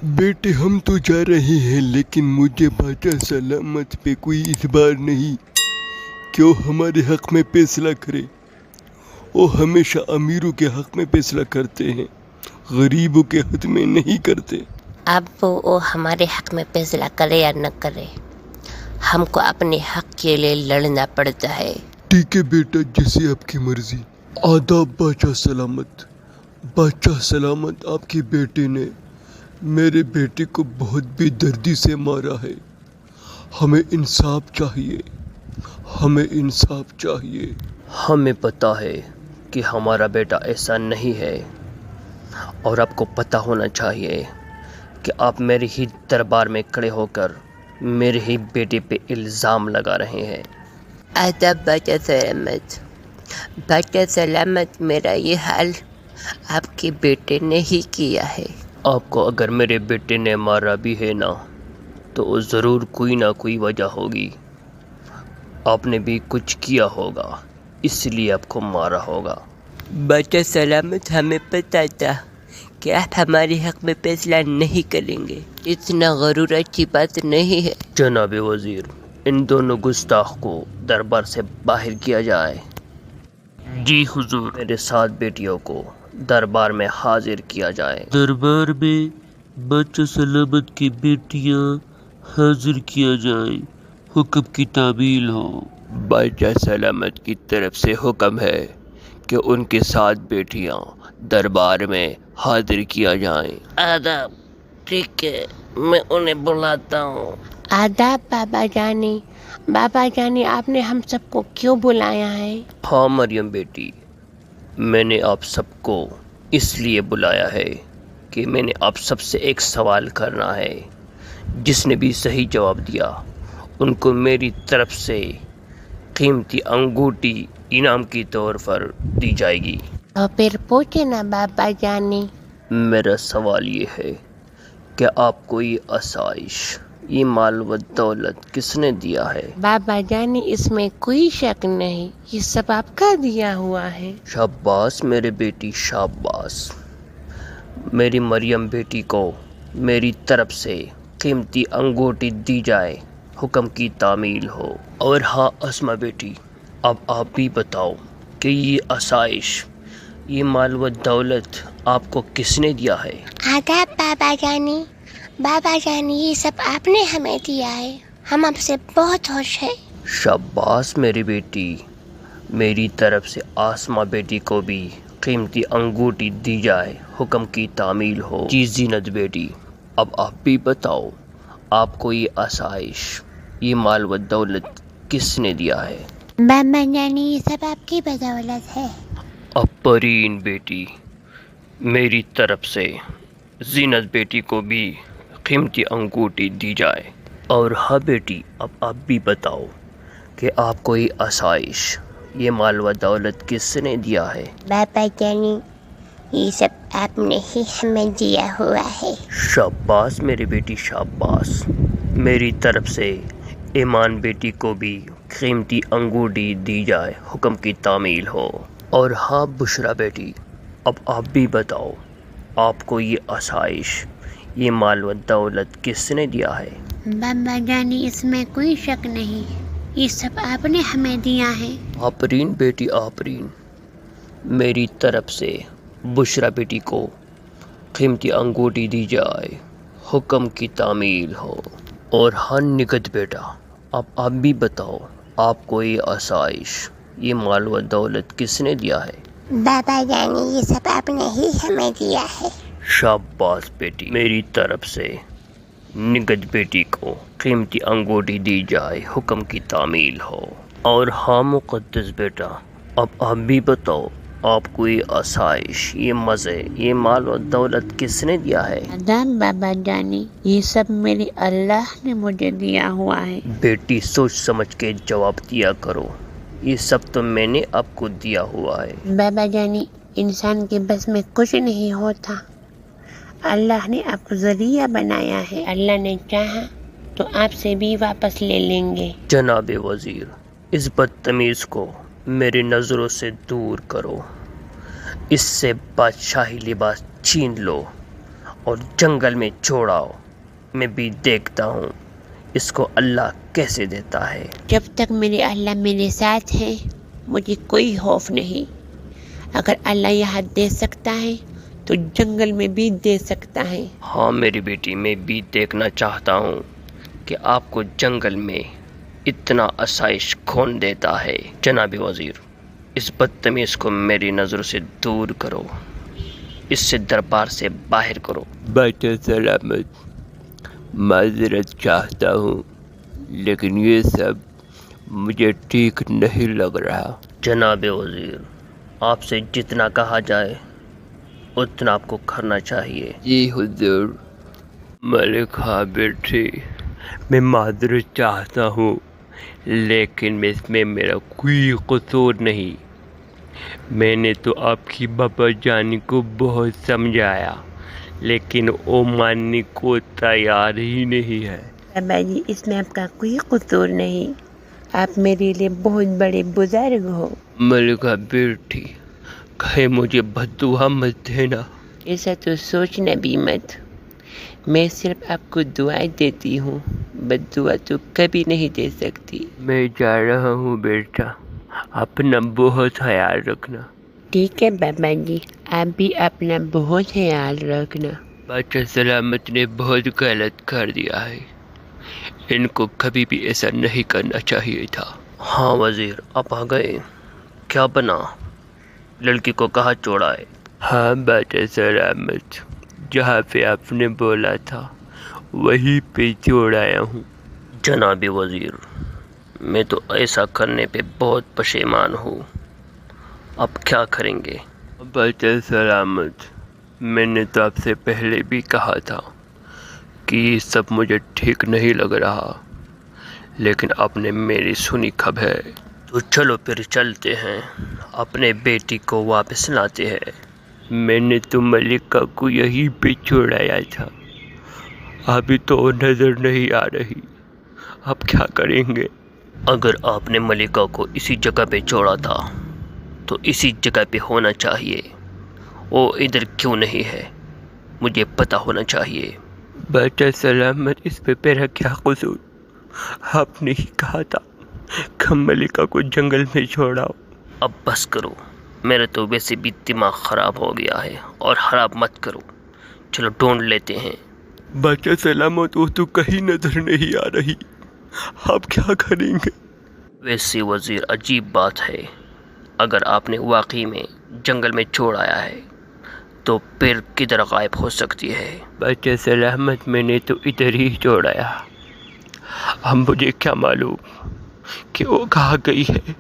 بیٹے ہم تو جا رہے ہیں، لیکن مجھے باچا سلامت پہ کوئی اعتبار نہیں کہ وہ ہمارے حق میں فیصلہ کرے۔ وہ ہمیشہ امیروں کے حق میں فیصلہ کرتے ہیں، غریبوں کے حق میں نہیں کرتے۔ اب وہ ہمارے حق میں فیصلہ کرے یا نہ کرے، ہم کو اپنے حق کے لیے لڑنا پڑتا ہے۔ ٹھیک ہے بیٹا، جیسے آپ کی مرضی۔ آداب باچا سلامت۔ باچا سلامت، آپ کے بیٹے نے میرے بیٹے کو بہت بے دردی سے مارا ہے۔ ہمیں انصاف چاہیے، ہمیں انصاف چاہیے۔ ہمیں پتہ ہے کہ ہمارا بیٹا ایسا نہیں ہے، اور آپ کو پتہ ہونا چاہیے کہ آپ میرے ہی دربار میں کھڑے ہو کر میرے ہی بیٹے پہ الزام لگا رہے ہیں۔ آداب باچا سلامت۔ باچا سلامت، میرا یہ حال آپ کے بیٹے نے ہی کیا ہے۔ آپ کو اگر میرے بیٹے نے مارا بھی ہے نا، تو ضرور کوئی نہ کوئی وجہ ہوگی۔ آپ نے بھی کچھ کیا ہوگا، اس لیے آپ کو مارا ہوگا۔ باچا سلامت، ہمیں پتہ تھا کہ آپ ہمارے حق میں فیصلہ نہیں کریں گے، اتنا غرور اچھی بات نہیں ہے۔ جناب وزیر، ان دونوں گستاخ کو دربار سے باہر کیا جائے۔ جی حضور۔ میرے 7 بیٹیوں کو دربار میں حاضر کیا جائے۔ دربار میں باچا سلامت کی بیٹیاں حاضر کیا جائیں، حکم کی تعمیل ہو۔ باچا سلامت کی طرف سے حکم ہے کہ ان کی 7 بیٹیاں دربار میں حاضر کیا جائیں۔ آداب، ٹھیک ہے، میں انہیں بلاتا ہوں۔ آداب بابا جانی۔ بابا جانی، آپ نے ہم سب کو کیوں بلایا ہے؟ ہاں مریم بیٹی، میں نے آپ سب کو اس لیے بلایا ہے کہ میں نے آپ سب سے ایک سوال کرنا ہے۔ جس نے بھی صحیح جواب دیا ان کو میری طرف سے قیمتی انگوٹھی انعام کی طور پر دی جائے گی۔ تو پھر پوچھے نا بابا جانی۔ میرا سوال یہ ہے کہ آپ کو یہ آسائش، یہ مال و دولت کس نے دیا ہے؟ بابا جانی، اس میں کوئی شک نہیں، یہ سب آپ کا دیا ہوا ہے۔ شاباش میرے بیٹی، شاباش۔ میری مریم بیٹی کو میری طرف سے قیمتی انگوٹھی دی جائے، حکم کی تعمیل ہو۔ اور ہاں اسما بیٹی، اب آپ بھی بتاؤ کہ یہ آسائش، یہ مال و دولت آپ کو کس نے دیا ہے؟ آداب بابا جانی۔ بابا جانی، یہ سب آپ نے ہمیں دیا ہے، ہم آپ سے بہت خوش ہیں۔ شاباش میری بیٹی، میری طرف سے آسما بیٹی کو بھی قیمتی انگوٹھی دی جائے، حکم کی تعمیل ہو۔ جی زینت بیٹی، اب آپ بھی بتاؤ آپ کو یہ آسائش، یہ مال و دولت کس نے دیا ہے؟ بابا جانی، یہ سب آپ کی بدولت ہے۔ آفرین بیٹی، میری طرف سے زینت بیٹی کو بھی قیمتی انگوٹھی دی جائے۔ اور ہاں بیٹی، اب آپ بھی بتاؤ کہ آپ کو یہ آسائش، یہ مال و دولت کس نے دیا ہے؟ بابا جانی، یہ سب آپ نے ہی ہمیں دیا ہوا ہے۔ شاباش میری بیٹی، شاباش۔ میری طرف سے ایمان بیٹی کو بھی قیمتی انگوٹھی دی جائے، حکم کی تعمیل ہو۔ اور ہاں بشرا بیٹی، اب آپ بھی بتاؤ آپ کو یہ آسائش، یہ مال و دولت کس نے دیا ہے؟ بابا جانی، اس میں کوئی شک نہیں، یہ سب آپ نے ہمیں دیا ہے۔ آفرین بیٹی، آفرین۔ میری طرف سے بشرا بیٹی کو قیمتی انگوٹھی دی جائے، حکم کی تعمیل ہو۔ اور ہاں نگت بیٹا، اب آپ بھی بتاؤ آپ کو یہ آسائش، یہ مال و دولت کس نے دیا ہے؟ بابا جانی، یہ سب آپ نے ہی ہمیں دیا ہے۔ شاباش بیٹی، میری طرف سے نگت بیٹی کو قیمتی انگوٹھی دی جائے، حکم کی تعمیل ہو۔ اور ہاں مقدس بیٹا، اب آپ بھی بتاؤ آپ کو یہ آسائش، یہ مزے، یہ مال و دولت کس نے دیا ہے؟ آداب بابا جانی، یہ سب میرے اللہ نے مجھے دیا ہوا ہے۔ بیٹی سوچ سمجھ کے جواب دیا کرو، یہ سب تو میں نے آپ کو دیا ہوا ہے۔ بابا جانی، انسان کے بس میں کچھ نہیں ہوتا، اللہ نے آپ کو ذریعہ بنایا ہے، اللہ نے چاہا تو آپ سے بھی واپس لے لیں گے۔ جناب وزیر، اس بدتمیز کو میری نظروں سے دور کرو، اس سے بادشاہی لباس چھین لو اور جنگل میں چھوڑاؤ، میں بھی دیکھتا ہوں اس کو اللہ کیسے دیتا ہے۔ جب تک میرے اللہ میرے ساتھ ہے مجھے کوئی خوف نہیں۔ اگر اللہ یہاں دے سکتا ہے تو جنگل میں بھی دے سکتا ہے۔ ہاں میری بیٹی، میں بھی دیکھنا چاہتا ہوں کہ آپ کو جنگل میں اتنا آسائش کون دیتا ہے۔ جناب وزیر، اس بدتمیز کو میری نظر سے دور کرو، اس سے دربار سے باہر کرو۔ بچہ سلامت، معذرت چاہتا ہوں لیکن یہ سب مجھے ٹھیک نہیں لگ رہا۔ جناب وزیر، آپ سے جتنا کہا جائے اتنا آپ کو کرنا چاہیے۔ جی حضور۔ ملکہ بیٹی، میں معذرت چاہتا ہوں لیکن اس میں میرا کوئی قصور نہیں۔ میں نے تو آپ کی بابا جانی کو بہت سمجھایا لیکن وہ ماننے کو تیار ہی نہیں ہے۔ بابا جی، اس میں آپ کا کوئی قصور نہیں، آپ میرے لیے بہت بڑے بزرگ ہو۔ ملکہ بیٹی، کہیں مجھے بد دعا مت دینا۔ ایسا تو سوچنا بھی مت، میں صرف آپ کو دعائیں دیتی ہوں، بد دعا تو کبھی نہیں دے سکتی۔ میں جا رہا ہوں بیٹا، اپنا بہت خیال رکھنا۔ ٹھیک ہے بابا جی، آپ بھی اپنا بہت خیال رکھنا۔ بچہ سلامت نے بہت غلط کر دیا ہے، ان کو کبھی بھی ایسا نہیں کرنا چاہیے تھا۔ ہاں وزیر، آپ آ گئے، کیا بنا؟ لڑکی کو کہاں چھوڑا ہے؟ ہاں بچہ سلامت، جہاں پہ آپ نے بولا تھا وہیں پہ چھوڑ آیا ہوں۔ جناب وزیر، میں تو ایسا کرنے پہ بہت پشیمان ہوں، اب کیا کریں گے؟ بچہ سلامت، میں نے تو آپ سے پہلے بھی کہا تھا کہ یہ سب مجھے ٹھیک نہیں لگ رہا، لیکن آپ نے میری سنی کب ہے؟ تو چلو پھر چلتے ہیں، اپنے بیٹی کو واپس لاتے ہیں۔ میں نے تو ملکہ کو یہیں پہ چھوڑایا تھا، ابھی تو وہ نظر نہیں آ رہی، اب کیا کریں گے؟ اگر آپ نے ملکہ کو اسی جگہ پہ چھوڑا تھا تو اسی جگہ پہ ہونا چاہیے، وہ ادھر کیوں نہیں ہے مجھے پتہ ہونا چاہیے۔ بچہ سلامت، اس پہ میرا کیا قصور؟ آپ نے ہی کہا تھا کہ ملکہ کو جنگل میں چھوڑاؤ۔ اب بس کرو، میرا تو ویسے بھی دماغ خراب ہو گیا ہے، اور خراب مت کرو، چلو ڈھونڈ لیتے ہیں۔ بچہ سلامت، وہ تو کہیں نظر نہیں آ رہی، آپ کیا کریں گے؟ ویسے وزیر، عجیب بات ہے، اگر آپ نے واقعی میں جنگل میں چھوڑ آیا ہے تو پھر کدھر غائب ہو سکتی ہے؟ بچہ سلامت، میں نے تو ادھر ہی چھوڑایا، اب مجھے کیا معلوم کہ وہ کہاں گئی ہے۔